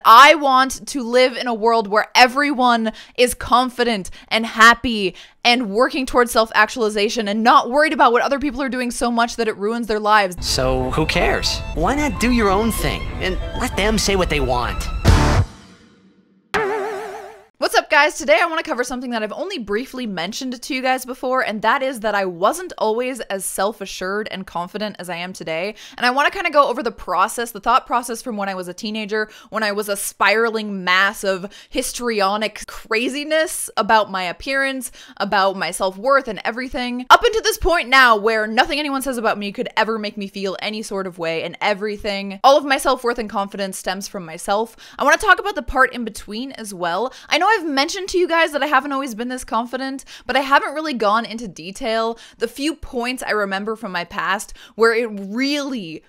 I want to live in a world where everyone is confident and happy and working towards self-actualization and not worried about what other people are doing so much that it ruins their lives. So who cares? Why not do your own thing and let them say what they want? What's up, guys? Today I want to cover something that I've only briefly mentioned to you guys before, and that is that I wasn't always as self-assured and confident as I am today. And I want to kind of go over the process, the thought process from when I was a teenager, when I was a spiraling mass of histrionic craziness about my appearance, about my self-worth and everything, up until this point now where nothing anyone says about me could ever make me feel any sort of way, and everything, all of my self-worth and confidence stems from myself. I want to talk about the part in between as well. I know I've mentioned to you guys that I haven't always been this confident, but I haven't really gone into detail. The few points I remember from my past where it really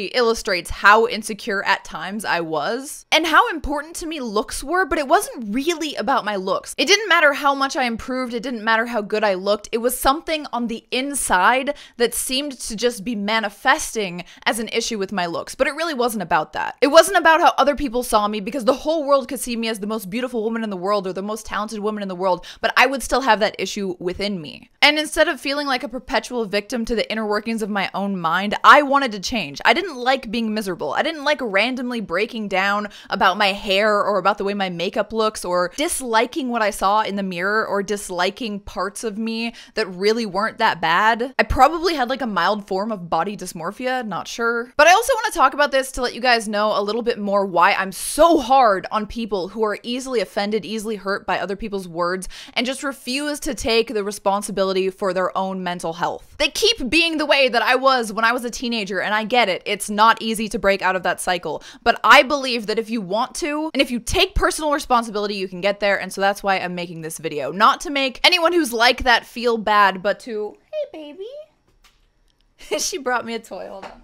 illustrates how insecure at times I was and how important to me looks were, but it wasn't really about my looks. It didn't matter how much I improved, it didn't matter how good I looked. It was something on the inside that seemed to just be manifesting as an issue with my looks, but it really wasn't about that. It wasn't about how other people saw me, because the whole world could see me as the most beautiful woman in the world or the most talented woman in the world, but I would still have that issue within me. And instead of feeling like a perpetual victim to the inner workings of my own mind, I wanted to change. I didn't like being miserable. I didn't like randomly breaking down about my hair or about the way my makeup looks, or disliking what I saw in the mirror, or disliking parts of me that really weren't that bad. I probably had like a mild form of body dysmorphia, not sure. But I also want to talk about this to let you guys know a little bit more why I'm so hard on people who are easily offended, easily hurt by other people's words, and just refuse to take the responsibility for their own mental health. They keep being the way that I was when I was a teenager, and I get it. It's not easy to break out of that cycle, but I believe that if you want to, and if you take personal responsibility, you can get there, and so that's why I'm making this video. Not to make anyone who's like that feel bad, but to, hey baby. She brought me a toy, hold on.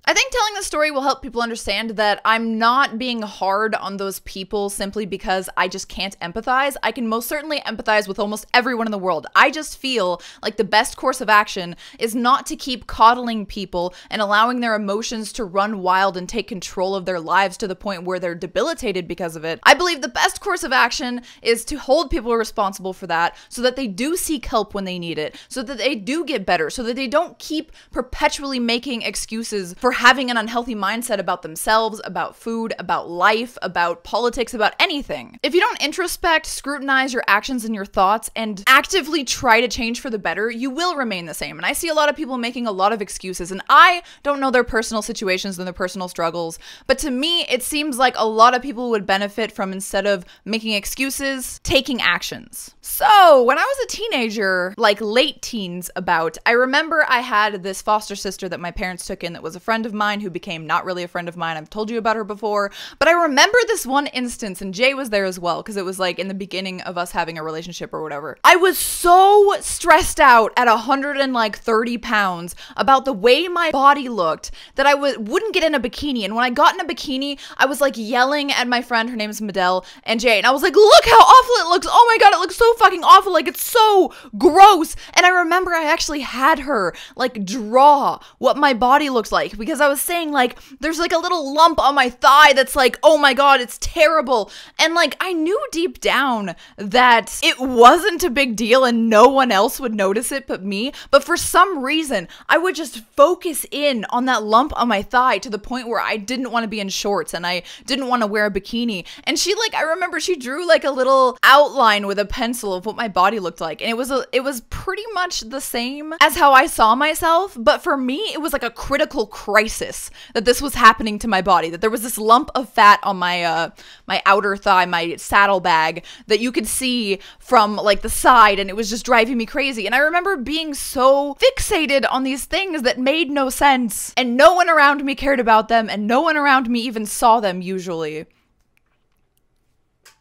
I think telling the story will help people understand that I'm not being hard on those people simply because I just can't empathize. I can most certainly empathize with almost everyone in the world. I just feel like the best course of action is not to keep coddling people and allowing their emotions to run wild and take control of their lives to the point where they're debilitated because of it. I believe the best course of action is to hold people responsible for that so that they do seek help when they need it, so that they do get better, so that they don't keep perpetually making excuses for having an unhealthy mindset about themselves, about food, about life, about politics, about anything. If you don't introspect, scrutinize your actions and your thoughts, and actively try to change for the better, you will remain the same. And I see a lot of people making a lot of excuses, and I don't know their personal situations and their personal struggles, but to me, it seems like a lot of people would benefit from, instead of making excuses, taking actions. So when I was a teenager, like late teens about, I remember I had this foster sister that my parents took in that was a friend of mine who became not really a friend of mine. I've told you about her before, but I remember this one instance, and Jay was there as well, because it was like in the beginning of us having a relationship or whatever. I was so stressed out at 130 pounds about the way my body looked that I wouldn't get in a bikini. And when I got in a bikini, I was like yelling at my friend, her name is Medell, and Jay, and I was like, look how awful it looks. Oh my God, it looks so fucking awful. Like, it's so gross. And I remember I actually had her like draw what my body looked like, because I was saying like, there's like a little lump on my thigh that's like, oh my God, it's terrible. And like, I knew deep down that it wasn't a big deal and no one else would notice it but me. But for some reason, I would just focus in on that lump on my thigh to the point where I didn't want to be in shorts and I didn't want to wear a bikini. And she like, I remember she drew like a little outline with a pencil of what my body looked like. And it was pretty much the same as how I saw myself. But for me, it was like a critical crisis that this was happening to my body, that there was this lump of fat on my my outer thigh, my saddlebag, that you could see from like the side, and it was just driving me crazy. And I remember being so fixated on these things that made no sense, and no one around me cared about them, and no one around me even saw them usually.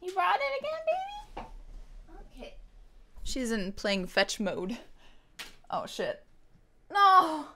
You brought it again, baby? Okay. She's in playing fetch mode. Oh shit. No!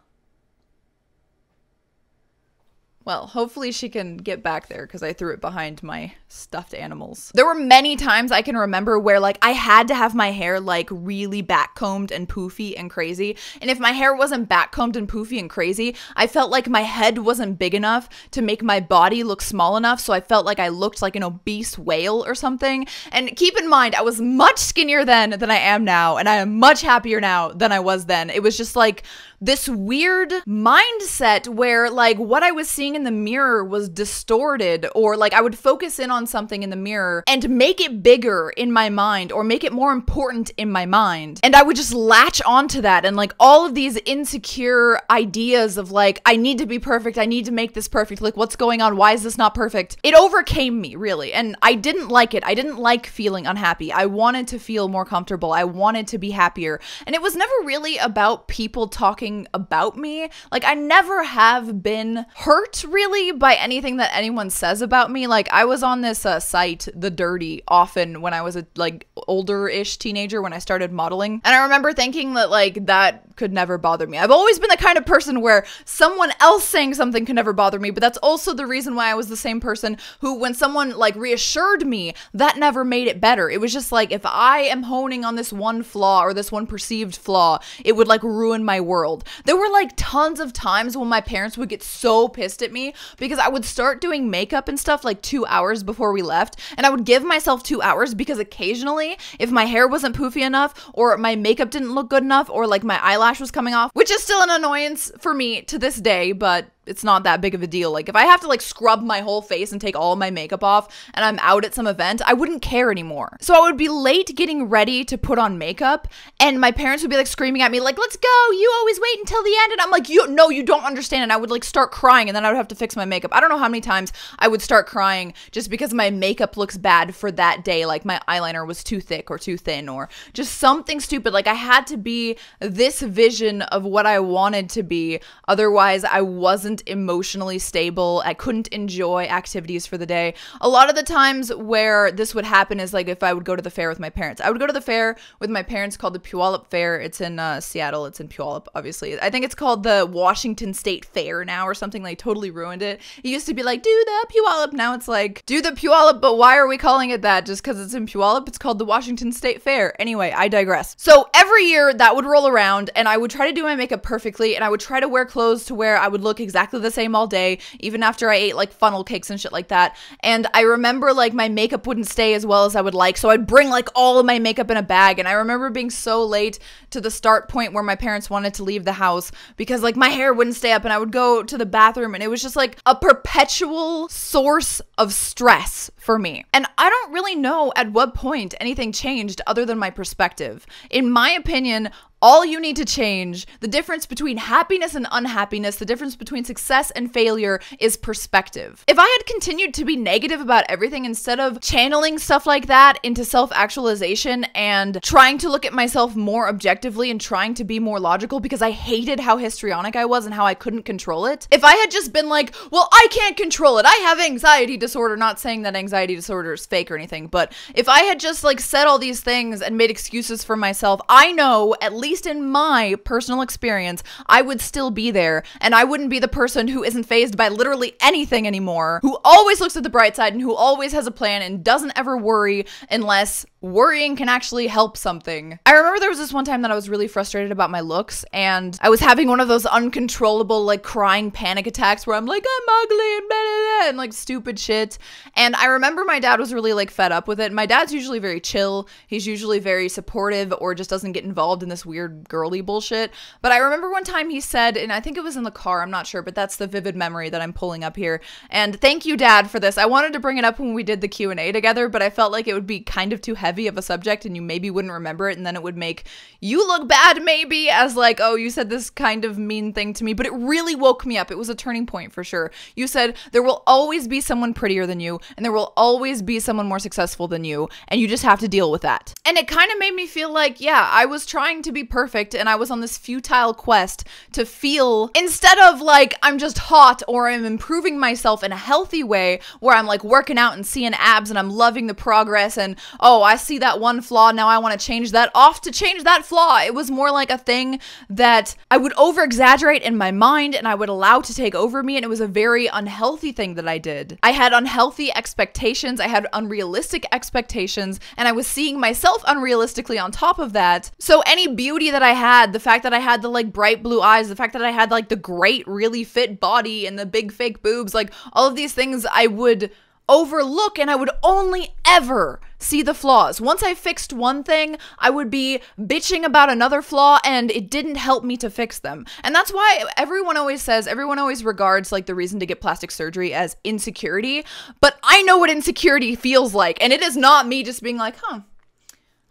Well, hopefully she can get back there because I threw it behind my stuffed animals. There were many times I can remember where like I had to have my hair like really back backcombed and poofy and crazy. And if my hair wasn't backcombed and poofy and crazy, I felt like my head wasn't big enough to make my body look small enough, so I felt like I looked like an obese whale or something. And keep in mind, I was much skinnier then than I am now, and I am much happier now than I was then. It was just like this weird mindset where like what I was seeing in the mirror was distorted, or like I would focus in on something in the mirror and make it bigger in my mind or make it more important in my mind. And I would just latch onto that, and like all of these insecure ideas of like, I need to be perfect, I need to make this perfect, like what's going on, why is this not perfect? It overcame me, really, and I didn't like it. I didn't like feeling unhappy. I wanted to feel more comfortable. I wanted to be happier. And it was never really about people talking about me. Like I never have been hurt really by anything that anyone says about me. Like I was on this site, The Dirty, often when I was a like older-ish teenager when I started modeling. And I remember thinking that like that could never bother me. I've always been the kind of person where someone else saying something could never bother me, but that's also the reason why I was the same person who, when someone like reassured me, that never made it better. It was just like, if I am honing on this one flaw or this one perceived flaw, it would like ruin my world. There were like tons of times when my parents would get so pissed at me because I would start doing makeup and stuff like 2 hours before we left, and I would give myself 2 hours because occasionally if my hair wasn't poofy enough or my makeup didn't look good enough or like my eyelash was coming off, which is still an annoyance for me to this day, but it's not that big of a deal. Like if I have to like scrub my whole face and take all of my makeup off and I'm out at some event, I wouldn't care anymore. So I would be late getting ready to put on makeup, and my parents would be like screaming at me like, let's go, you always wait until the end. And I'm like, no, you don't understand. And I would like start crying, and then I would have to fix my makeup. I don't know how many times I would start crying just because my makeup looks bad for that day. Like my eyeliner was too thick or too thin or just something stupid. Like I had to be this vision of what I wanted to be. Otherwise I wasn't emotionally stable. I couldn't enjoy activities for the day. A lot of the times where this would happen is like if I would go to the fair with my parents. I would go to the fair with my parents called the Puyallup Fair. It's in Seattle. It's in Puyallup, obviously. I think it's called the Washington State Fair now or something. They totally ruined it. It used to be like, do the Puyallup. Now it's like, do the Puyallup, but why are we calling it that? Just because it's in Puyallup? It's called the Washington State Fair. Anyway, I digress. So every year that would roll around, and I would try to do my makeup perfectly, and I would try to wear clothes to where I would look exactly the same all day, even after I ate like funnel cakes and shit like that. And I remember like my makeup wouldn't stay as well as I would like, so I'd bring like all of my makeup in a bag. And I remember being so late to the start point where my parents wanted to leave the house because like my hair wouldn't stay up, and I would go to the bathroom, and it was just like a perpetual source of stress for me. And I don't really know at what point anything changed other than my perspective. In my opinion, all you need to change, the difference between happiness and unhappiness, the difference between success and failure, is perspective. If I had continued to be negative about everything instead of channeling stuff like that into self-actualization and trying to look at myself more objectively and trying to be more logical because I hated how histrionic I was and how I couldn't control it. If I had just been like, well, I can't control it, I have anxiety disorder, not saying that anxiety disorder is fake or anything, but if I had just like said all these things and made excuses for myself, I know, at least in my personal experience, I would still be there, and I wouldn't be the person who isn't fazed by literally anything anymore, who always looks at the bright side and who always has a plan and doesn't ever worry unless worrying can actually help something. I remember there was this one time that I was really frustrated about my looks, and I was having one of those uncontrollable like crying panic attacks where I'm like, I'm ugly and blah, blah, blah, and like stupid shit. And I remember my dad was really like fed up with it. My dad's usually very chill. He's usually very supportive or just doesn't get involved in this weird girly bullshit. But I remember one time he said, and I think it was in the car, I'm not sure, but that's the vivid memory that I'm pulling up here. And thank you, Dad, for this. I wanted to bring it up when we did the Q&A together, but I felt like it would be kind of too heavy of a subject and you maybe wouldn't remember it, and then it would make you look bad maybe as like, oh, you said this kind of mean thing to me, but it really woke me up. It was a turning point for sure. You said there will always be someone prettier than you, and there will always be someone more successful than you, and you just have to deal with that. And it kind of made me feel like, yeah, I was trying to be perfect, and I was on this futile quest to feel, instead of like I'm just hot or I'm improving myself in a healthy way where I'm like working out and seeing abs and I'm loving the progress and oh, I see that one flaw, now I want to change that, off to change that flaw. It was more like a thing that I would over-exaggerate in my mind and I would allow to take over me, and it was a very unhealthy thing that I did. I had unhealthy expectations, I had unrealistic expectations, and I was seeing myself unrealistically on top of that. So any beauty that I had, the fact that I had the like bright blue eyes, the fact that I had like the great really fit body and the big fake boobs, like all of these things I would overlook, and I would only ever see the flaws. Once I fixed one thing, I would be bitching about another flaw, and it didn't help me to fix them. And that's why everyone always regards like the reason to get plastic surgery as insecurity, but I know what insecurity feels like, and it is not me just being like,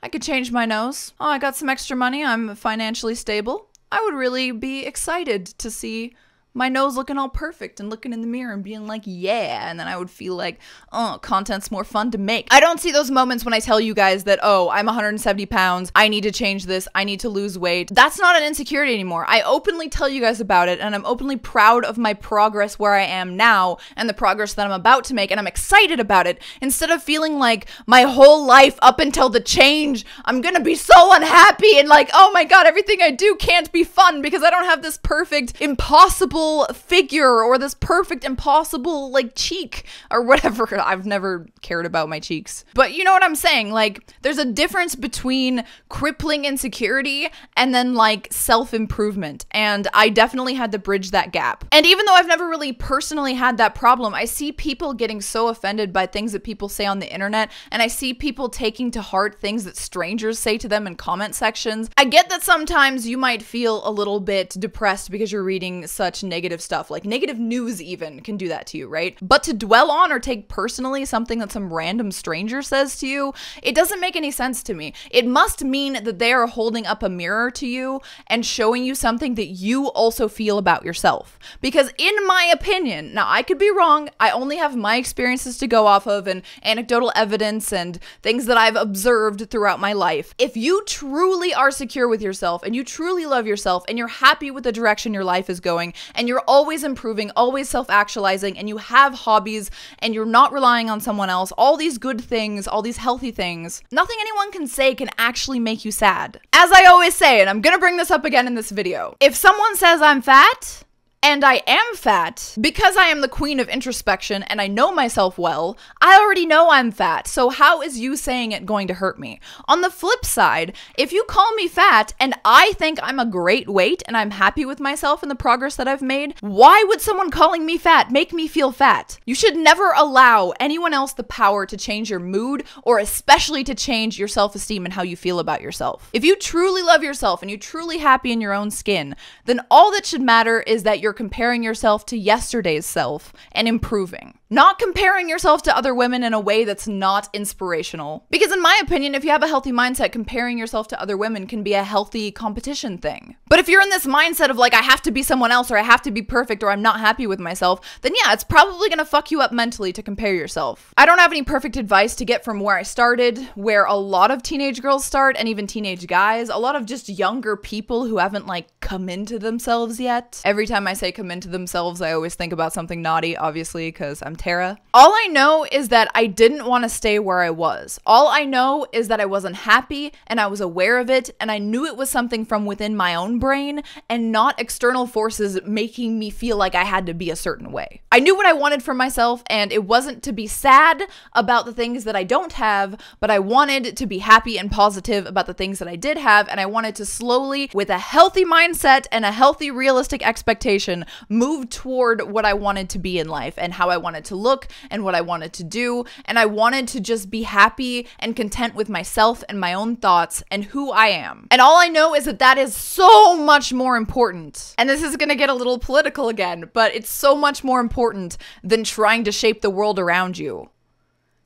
I could change my nose. Oh, I got some extra money, I'm financially stable. I would really be excited to see my nose looking all perfect and looking in the mirror and being like, yeah, and then I would feel like, oh, content's more fun to make. I don't see those moments when I tell you guys that, oh, I'm 170 pounds, I need to change this, I need to lose weight. That's not an insecurity anymore. I openly tell you guys about it, and I'm openly proud of my progress where I am now and the progress that I'm about to make, and I'm excited about it, instead of feeling like my whole life up until the change, I'm gonna be so unhappy and like, oh my god, everything I do can't be fun because I don't have this perfect, impossible figure or this perfect impossible like cheek or whatever. I've never cared about my cheeks, but you know what I'm saying? Like, there's a difference between crippling insecurity and then like self-improvement, and I definitely had to bridge that gap. And even though I've never really personally had that problem, I see people getting so offended by things that people say on the internet, and I see people taking to heart things that strangers say to them in comment sections. I get that sometimes you might feel a little bit depressed because you're reading such negative stuff, like negative news even can do that to you, right? But to dwell on or take personally something that some random stranger says to you, it doesn't make any sense to me. It must mean that they are holding up a mirror to you and showing you something that you also feel about yourself. Because in my opinion, now I could be wrong, I only have my experiences to go off of and anecdotal evidence and things that I've observed throughout my life. If you truly are secure with yourself and you truly love yourself and you're happy with the direction your life is going, and you're always improving, always self-actualizing, and you have hobbies, and you're not relying on someone else, all these good things, all these healthy things, nothing anyone can say can actually make you sad. As I always say, and I'm gonna bring this up again in this video, if someone says I'm fat, and I am fat, because I am the queen of introspection and I know myself well, I already know I'm fat, so how is you saying it going to hurt me? On the flip side, if you call me fat and I think I'm a great weight and I'm happy with myself and the progress that I've made, why would someone calling me fat make me feel fat? You should never allow anyone else the power to change your mood, or especially to change your self-esteem and how you feel about yourself. If you truly love yourself and you're truly happy in your own skin, then all that should matter is that you're comparing yourself to yesterday's self and improving. Not comparing yourself to other women in a way that's not inspirational. Because in my opinion, if you have a healthy mindset, comparing yourself to other women can be a healthy competition thing. But if you're in this mindset of like, I have to be someone else, or I have to be perfect, or I'm not happy with myself, then yeah, it's probably gonna fuck you up mentally to compare yourself. I don't have any perfect advice to get from where I started, where a lot of teenage girls start, and even teenage guys, a lot of just younger people who haven't like come into themselves yet. Every time I say come into themselves, I always think about something naughty, obviously, because I'm Tara. All I know is that I didn't want to stay where I was. All I know is that I wasn't happy, and I was aware of it, and I knew it was something from within my own brain and not external forces making me feel like I had to be a certain way. I knew what I wanted for myself, and it wasn't to be sad about the things that I don't have, but I wanted to be happy and positive about the things that I did have, and I wanted to slowly, with a healthy mindset and a healthy realistic expectation, move toward what I wanted to be in life and how I wanted to look and what I wanted to do, and I wanted to just be happy and content with myself and my own thoughts and who I am. And all I know is that that is so much more important. And this is gonna get a little political again, but it's so much more important than trying to shape the world around you.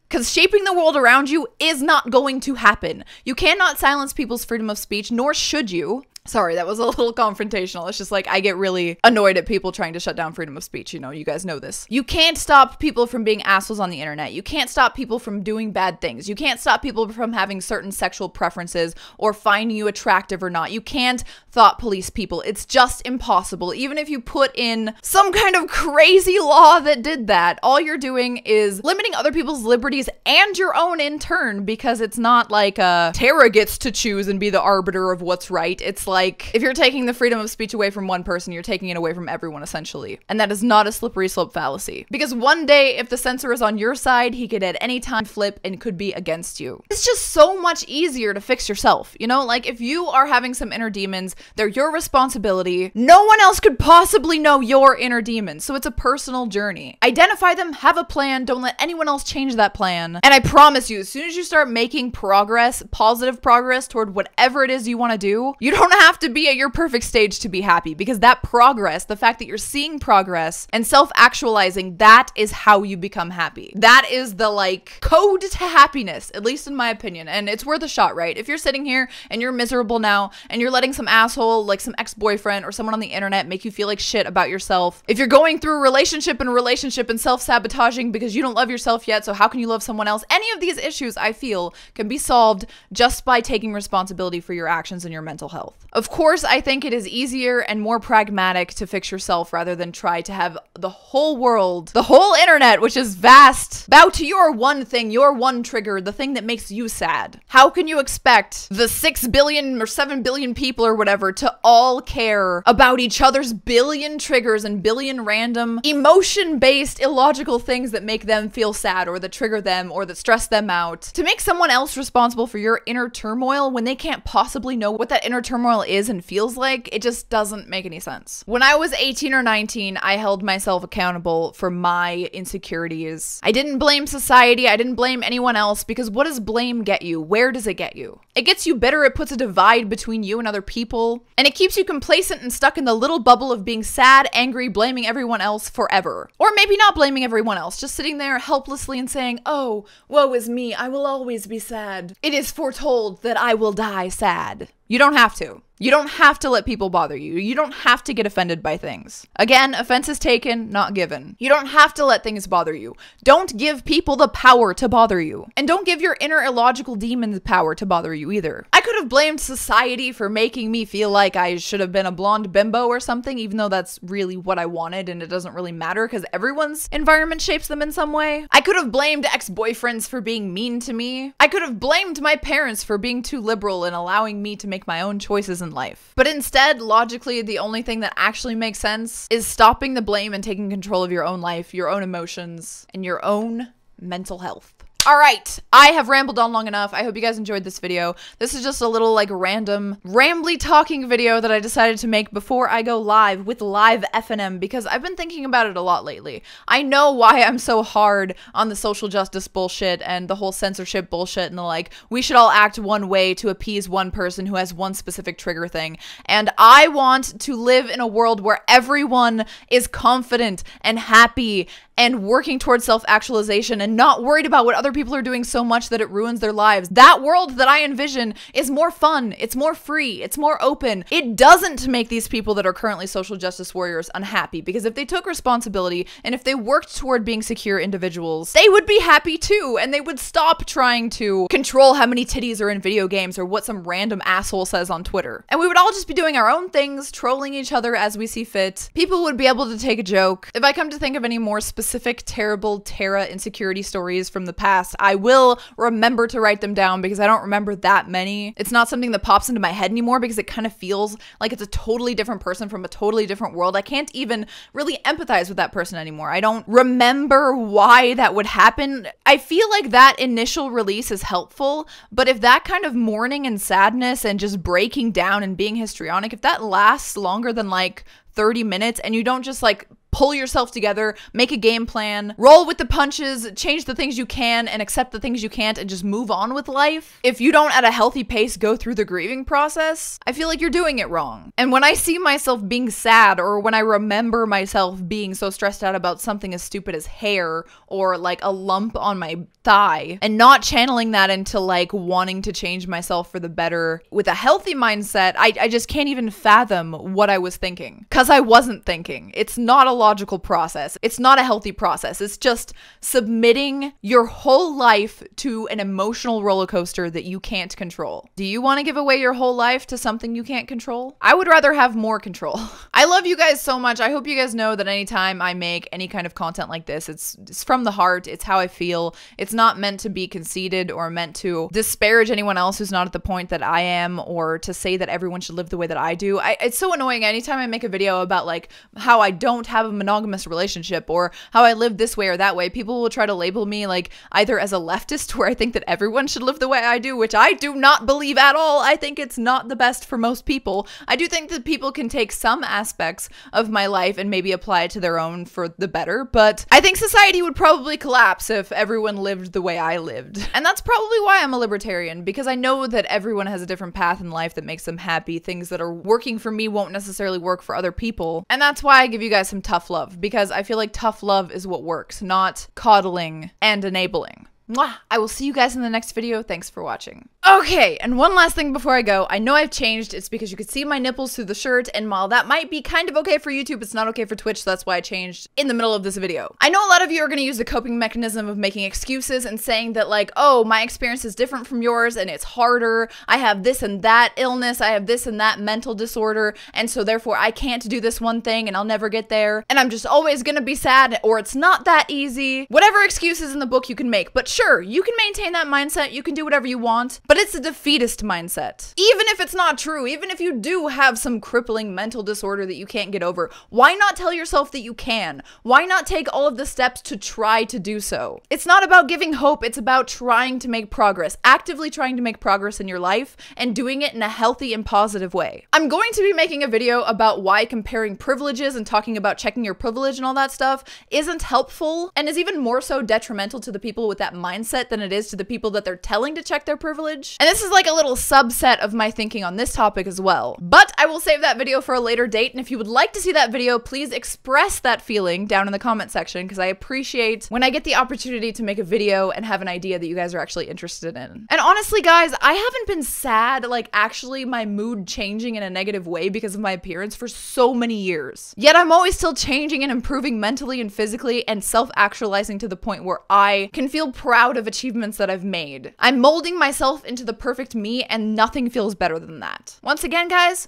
Because shaping the world around you is not going to happen. You cannot silence people's freedom of speech, nor should you. Sorry, that was a little confrontational. It's just like, I get really annoyed at people trying to shut down freedom of speech. You know, you guys know this. You can't stop people from being assholes on the internet. You can't stop people from doing bad things. You can't stop people from having certain sexual preferences or finding you attractive or not. You can't thought police people. It's just impossible. Even if you put in some kind of crazy law that did that, all you're doing is limiting other people's liberties and your own in turn, because it's not like Tara gets to choose and be the arbiter of what's right. It's like, if you're taking the freedom of speech away from one person, you're taking it away from everyone, essentially. And that is not a slippery slope fallacy. Because one day, if the censor is on your side, he could at any time flip and could be against you. It's just so much easier to fix yourself, you know? Like, if you are having some inner demons, they're your responsibility. No one else could possibly know your inner demons, so it's a personal journey. Identify them, have a plan, don't let anyone else change that plan. And I promise you, as soon as you start making progress, positive progress toward whatever it is you want to do, you don't have to be at your perfect stage to be happy, because that progress, the fact that you're seeing progress and self-actualizing, that is how you become happy. That is the like code to happiness, at least in my opinion. And it's worth a shot, right? If you're sitting here and you're miserable now and you're letting some asshole, like some ex-boyfriend or someone on the internet, make you feel like shit about yourself, if you're going through relationship and self-sabotaging because you don't love yourself yet, so how can you love someone else? Any of these issues, I feel, can be solved just by taking responsibility for your actions and your mental health. Of course, I think it is easier and more pragmatic to fix yourself rather than try to have the whole world, the whole internet, which is vast, bow to your one thing, your one trigger, the thing that makes you sad. How can you expect the 6 billion or 7 billion people or whatever to all care about each other's billion triggers and billion random emotion-based illogical things that make them feel sad or that trigger them or that stress them out? To make someone else responsible for your inner turmoil when they can't possibly know what that inner turmoil is and feels like, it just doesn't make any sense. When I was 18 or 19, I held myself accountable for my insecurities. I didn't blame society, I didn't blame anyone else, because what does blame get you? Where does it get you? It gets you bitter, it puts a divide between you and other people, and it keeps you complacent and stuck in the little bubble of being sad, angry, blaming everyone else forever. Or maybe not blaming everyone else, just sitting there helplessly and saying, oh, woe is me, I will always be sad. It is foretold that I will die sad. You don't have to. You don't have to let people bother you. You don't have to get offended by things. Again, offense is taken, not given. You don't have to let things bother you. Don't give people the power to bother you. And don't give your inner illogical demons power to bother you either. I could have blamed society for making me feel like I should have been a blonde bimbo or something, even though that's really what I wanted and it doesn't really matter because everyone's environment shapes them in some way. I could have blamed ex-boyfriends for being mean to me. I could have blamed my parents for being too liberal and allowing me to make my own choices in life. But instead, logically, the only thing that actually makes sense is stopping the blame and taking control of your own life, your own emotions, and your own mental health. All right, I have rambled on long enough. I hope you guys enjoyed this video. This is just a little like random, rambly talking video that I decided to make before I go live with live FNM because I've been thinking about it a lot lately. I know why I'm so hard on the social justice bullshit and the whole censorship bullshit and the like, we should all act one way to appease one person who has one specific trigger thing. And I want to live in a world where everyone is confident and happy and working towards self-actualization and not worried about what other people are doing so much that it ruins their lives. That world that I envision is more fun, it's more free, it's more open. It doesn't make these people that are currently social justice warriors unhappy, because if they took responsibility and if they worked toward being secure individuals, they would be happy too, and they would stop trying to control how many titties are in video games or what some random asshole says on Twitter. And we would all just be doing our own things, trolling each other as we see fit. People would be able to take a joke. If I come to think of any more specific terrible Tara insecurity stories from the past, I will remember to write them down because I don't remember that many. It's not something that pops into my head anymore because it kind of feels like it's a totally different person from a totally different world. I can't even really empathize with that person anymore. I don't remember why that would happen. I feel like that initial release is helpful, but if that kind of mourning and sadness and just breaking down and being histrionic, if that lasts longer than like 30 minutes and you don't just like pull yourself together, make a game plan, roll with the punches, change the things you can, and accept the things you can't, and just move on with life. If you don't at a healthy pace go through the grieving process, I feel like you're doing it wrong. And when I see myself being sad, or when I remember myself being so stressed out about something as stupid as hair, or like a lump on my thigh, and not channeling that into like wanting to change myself for the better with a healthy mindset, I just can't even fathom what I was thinking. Because I wasn't thinking. It's not a logical process. It's not a healthy process. It's just submitting your whole life to an emotional roller coaster that you can't control. Do you want to give away your whole life to something you can't control? I would rather have more control. I love you guys so much. I hope you guys know that anytime I make any kind of content like this, it's from the heart. It's how I feel. It's not meant to be conceited or meant to disparage anyone else who's not at the point that I am, or to say that everyone should live the way that I do. It's so annoying anytime I make a video about like how I don't have a monogamous relationship or how I live this way or that way, people will try to label me like either as a leftist, where I think that everyone should live the way I do, which I do not believe at all. I think it's not the best for most people. I do think that people can take some aspects of my life and maybe apply it to their own for the better, but I think society would probably collapse if everyone lived the way I lived. And that's probably why I'm a libertarian, because I know that everyone has a different path in life that makes them happy. Things that are working for me won't necessarily work for other people. And that's why I give you guys some tough love, because I feel like tough love is what works, not coddling and enabling. Mwah! I will see you guys in the next video. Thanks for watching. Okay, and one last thing before I go. I know I've changed. It's because you could see my nipples through the shirt, and while that might be kind of okay for YouTube, it's not okay for Twitch, so that's why I changed in the middle of this video. I know a lot of you are going to use the coping mechanism of making excuses and saying that like, oh, my experience is different from yours and it's harder. I have this and that illness. I have this and that mental disorder, and so therefore I can't do this one thing and I'll never get there. And I'm just always going to be sad, or it's not that easy. Whatever excuses in the book you can make, but sure, you can maintain that mindset, you can do whatever you want, but it's a defeatist mindset. Even if it's not true, even if you do have some crippling mental disorder that you can't get over, why not tell yourself that you can? Why not take all of the steps to try to do so? It's not about giving hope, it's about trying to make progress, actively trying to make progress in your life, and doing it in a healthy and positive way. I'm going to be making a video about why comparing privileges and talking about checking your privilege and all that stuff isn't helpful, and is even more so detrimental to the people with that mindset than it is to the people that they're telling to check their privilege. And this is like a little subset of my thinking on this topic as well. But I will save that video for a later date, and if you would like to see that video, please express that feeling down in the comment section, because I appreciate when I get the opportunity to make a video and have an idea that you guys are actually interested in. And honestly, guys, I haven't been sad, like actually my mood changing in a negative way because of my appearance for so many years. Yet I'm always still changing and improving mentally and physically and self-actualizing to the point where I can feel proud of achievements that I've made. I'm molding myself into the perfect me, and nothing feels better than that. Once again, guys,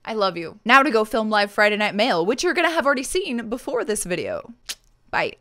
I love you. Now to go film live Friday Night Mail, which you're gonna have already seen before this video. Bye.